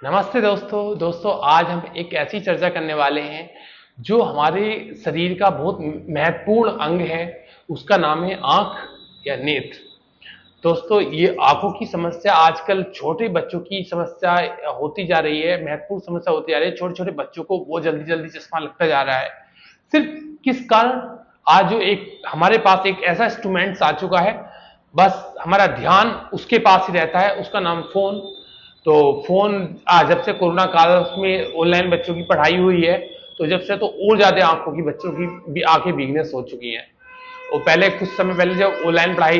नमस्ते दोस्तों आज हम एक ऐसी चर्चा करने वाले हैं जो हमारे शरीर का बहुत महत्वपूर्ण अंग है। उसका नाम है आंख या नेत्र। दोस्तों, ये आंखों की समस्या आजकल छोटे बच्चों की समस्या होती जा रही है, महत्वपूर्ण समस्या होती जा रही है। छोटे छोटे बच्चों को बहुत जल्दी जल्दी चश्मा लगता जा रहा है। सिर्फ किस कारण? आज जो एक हमारे पास एक ऐसा इंस्ट्रूमेंट्स आ चुका है, बस हमारा ध्यान उसके पास ही रहता है, उसका नाम फोन। तो फोन जब से कोरोना काल में ऑनलाइन बच्चों की पढ़ाई हुई है, तो जब से तो और ज्यादा आंखों की बच्चों की भी आंखें वीकनेस हो चुकी हैं। और पहले कुछ समय पहले जब ऑनलाइन पढ़ाई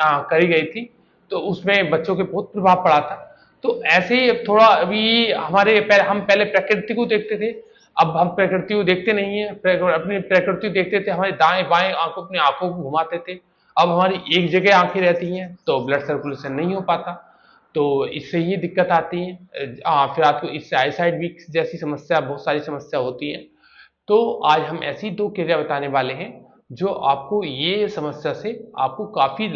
करी गई थी, तो उसमें बच्चों के बहुत प्रभाव पड़ा था। तो ऐसे ही थोड़ा अभी हम पहले प्रकृति को देखते थे, अब हम प्रकृति को देखते नहीं है। अपनी प्रकृति को देखते थे, हमारे दाएं बाएं अपनी आंखों को घुमाते थे। अब हमारी एक जगह आंखें रहती हैं, तो ब्लड सर्कुलेशन नहीं हो पाता, तो इससे ही दिक्कत आती है। फिर आपको इससे आई साइड वीक जैसी समस्या, बहुत सारी समस्या होती है। तो आज हम ऐसी दो क्रिया बताने वाले हैं जो आपको ये समस्या से आपको काफी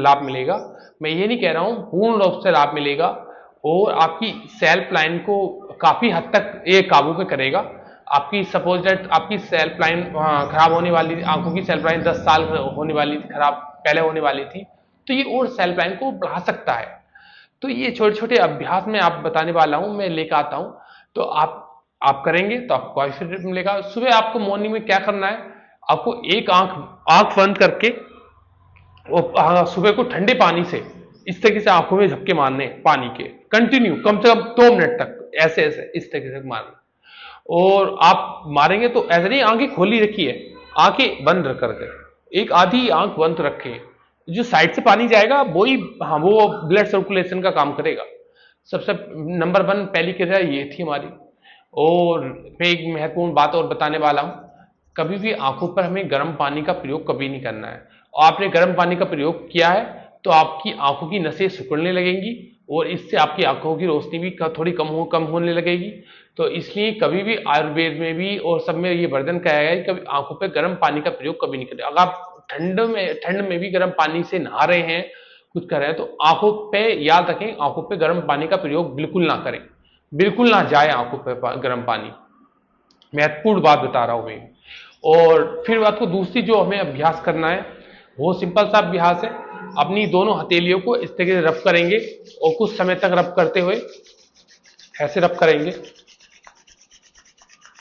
लाभ मिलेगा। मैं ये नहीं कह रहा हूं पूर्ण रूप से लाभ मिलेगा, और आपकी सेल्फ लाइन को काफी हद तक ये काबू में करेगा। आपकी सपोज दैट आपकी सेल्फ लाइन खराब होने वाली, आंखों की सेल्फ लाइन 10 साल होने वाली थी, खराब पहले होने वाली थी, तो ये और सेल्फ लाइन को बढ़ा सकता है। तो ये छोटे छोटे अभ्यास में आप बताने वाला हूं, मैं लेकर आता हूं। तो आप करेंगे तो आपको काफी रिजल्ट मिलेगा। सुबह आपको मॉर्निंग में क्या करना है, आपको एक आंख आंख बंद करके सुबह को ठंडे पानी से इस तरीके से आंखों में झपके मारने पानी के, कंटिन्यू कम से कम 2 मिनट तक ऐसे ऐसे इस तरीके से मारना। और आप मारेंगे तो ऐसे नहीं आंखें खोली रखिए, आंखें बंद करके एक आधी आंख बंद रखें। जो साइड से पानी जाएगा वो ही, हाँ, वो ब्लड सर्कुलेशन का काम करेगा। सबसे नंबर 1 पहली क्रिया ये थी हमारी। और मैं एक महत्वपूर्ण बात और बताने वाला हूं, कभी भी आंखों पर हमें गर्म पानी का प्रयोग कभी नहीं करना है। और आपने गर्म पानी का प्रयोग किया है तो आपकी आंखों की नसें सिकुड़ने लगेंगी, और इससे आपकी आंखों की रोशनी भी थोड़ी कम होने लगेगी। तो इसलिए कभी भी आयुर्वेद में भी और सब में ये वर्णन किया गया है कि कभी आंखों पे गर्म पानी का प्रयोग कभी नहीं करें। अगर आप ठंड में भी गर्म पानी से नहा रहे हैं, कुछ कर रहे हैं, तो आंखों पे याद रखें, आंखों पे गर्म पानी का प्रयोग बिल्कुल ना करें, बिल्कुल ना जाए आंखों पे गर्म पानी। महत्वपूर्ण बात बता रहा हूं मैं। और फिर आपको दूसरी जो हमें अभ्यास करना है, वो सिंपल सा अभ्यास है। अपनी दोनों हथेलियों को इस तरीके से रब करेंगे, और कुछ समय तक रब करते हुए ऐसे रब करेंगे,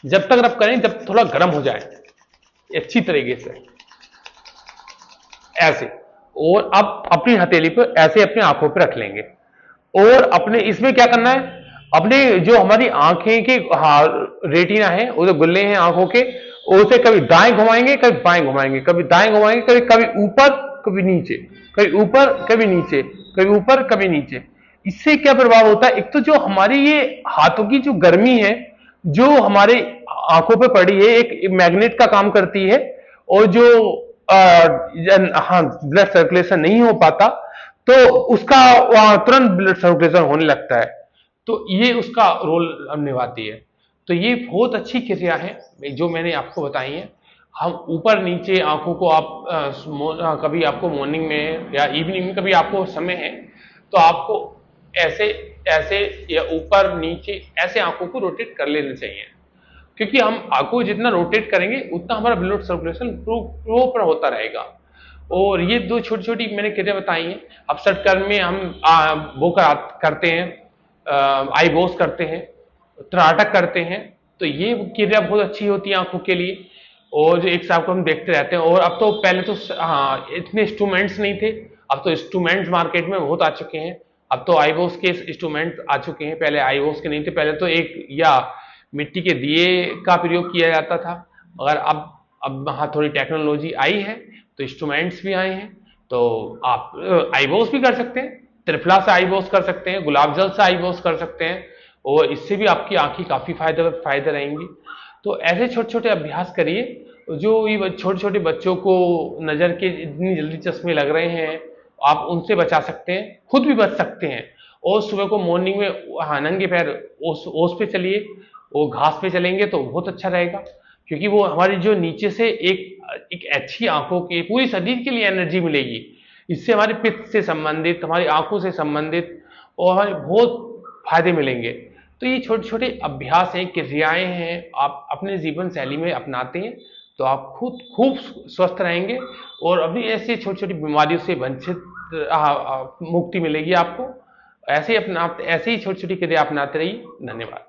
जब तक रब करें जब थोड़ा गर्म हो जाए अच्छी तरीके से, ऐसे। और अब अपनी हथेली पर ऐसे अपनी आंखों पर रख लेंगे। और अपने इसमें क्या करना है, अपने जो हमारी आंखें के, हाँ, रेटिना है, वो जो गुल्ले हैं आंखों के, उसे कभी दाएं घुमाएंगे, कभी बाएं घुमाएंगे, कभी दाएं घुमाएंगे, कभी कभी ऊपर, कभी नीचे, कभी ऊपर, कभी नीचे, कभी ऊपर, कभी नीचे। इससे क्या प्रभाव होता है, एक तो जो हमारी ये हाथों की जो गर्मी है, जो हमारे आंखों पे पड़ी है, एक मैग्नेट का काम करती है। और जो हाँ, ब्लड सर्कुलेशन नहीं हो पाता, तो उसका तुरंत ब्लड सर्कुलेशन होने लगता है। तो ये उसका रोल निभाती है। तो ये बहुत अच्छी क्रिया है जो मैंने आपको बताई है। हम ऊपर नीचे आंखों को आप कभी आपको मॉर्निंग में या इवनिंग में कभी आपको समय है, तो आपको ऐसे ऐसे या ऊपर नीचे ऐसे आंखों को रोटेट कर लेना चाहिए। क्योंकि हम आंखों जितना रोटेट करेंगे उतना हमारा ब्लड सर्कुलेशन प्रॉपर होता रहेगा। और ये दो छोटी छोटी मैंने क्रिया बताई हैं। अब शॉर्ट टर्म में हम करते हैं, आई वॉश करते हैं, त्राटक करते हैं। तो ये क्रिया बहुत अच्छी होती है आंखों के लिए। और जो एक साहब को हम देखते रहते हैं। और अब तो पहले तो, हाँ, इतने इंस्ट्रूमेंट्स नहीं थे, अब तो इंस्ट्रूमेंट्स मार्केट में बहुत आ चुके हैं। अब तो आई वॉश के इंस्ट्रूमेंट आ चुके हैं, पहले आई वॉश के नहीं थे। पहले तो एक या मिट्टी के दिए का प्रयोग किया जाता था। मगर अब वहाँ थोड़ी टेक्नोलॉजी आई है, तो इंस्ट्रूमेंट्स भी आए हैं। तो आप आई वॉश भी कर सकते हैं, त्रिफला से आई वॉश कर सकते हैं, गुलाब जल से आई वॉश कर सकते हैं, और इससे भी आपकी आंखें काफी फायदे रहेंगी। तो ऐसे छोटे छोटे अभ्यास करिए। जो ये छोटे छोटे बच्चों को नजर के इतनी जल्दी चश्मे लग रहे हैं, आप उनसे बचा सकते हैं, खुद भी बच सकते हैं। और सुबह को मॉर्निंग में, हाँ, नंगे पैर ओस पे चलिए, वो घास पे चलेंगे तो बहुत अच्छा रहेगा। क्योंकि वो हमारी जो नीचे से एक एक अच्छी आंखों की, पूरी शरीर के लिए एनर्जी मिलेगी। इससे हमारे पित्त से संबंधित, हमारी आंखों से संबंधित और हमारे बहुत फायदे मिलेंगे। तो ये छोटे छोटे अभ्यास हैं, क्रियाएं हैं, आप अपने जीवन शैली में अपनाते हैं तो आप खुद खूब स्वस्थ रहेंगे और अभी ऐसे छोटी छोटी बीमारियों से वंचित मुक्ति मिलेगी आपको। ऐसे ही छोटी छोटी क्रिया अपनाते रहिए। धन्यवाद।